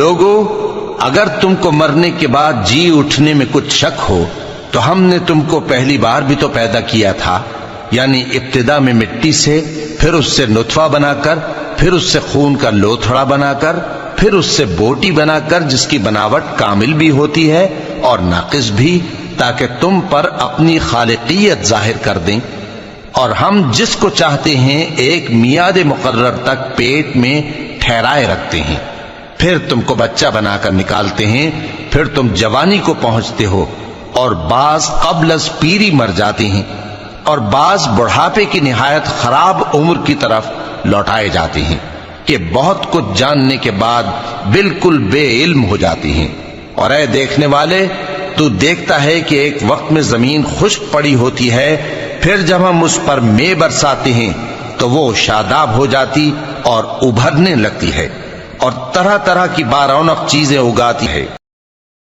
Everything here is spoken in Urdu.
لوگو، اگر تم کو مرنے کے بعد جی اٹھنے میں کچھ شک ہو تو ہم نے تم کو پہلی بار بھی تو پیدا کیا تھا، یعنی ابتدا میں مٹی سے، پھر اس سے نطفہ بنا کر، پھر اس سے خون کا لوتھڑا بنا کر، پھر اس سے بوٹی بنا کر جس کی بناوٹ کامل بھی ہوتی ہے اور ناقص بھی، تاکہ تم پر اپنی خالقیت ظاہر کر دیں۔ اور ہم جس کو چاہتے ہیں ایک میعاد مقرر تک پیٹ میں ٹھہرائے رکھتے ہیں، پھر تم کو بچہ بنا کر نکالتے ہیں، پھر تم جوانی کو پہنچتے ہو، اور بعض قبل از پیری مر جاتے ہیں، اور بعض بڑھاپے کی نہایت خراب عمر کی طرف لوٹائے جاتے ہیں کہ بہت کچھ جاننے کے بعد بالکل بے علم ہو جاتے ہیں۔ اور اے دیکھنے والے، تو دیکھتا ہے کہ ایک وقت میں زمین خشک پڑی ہوتی ہے، پھر جب ہم اس پر مے برساتے ہیں تو وہ شاداب ہو جاتی اور ابھرنے لگتی ہے اور طرح طرح کی بارونق چیزیں اگاتی ہے۔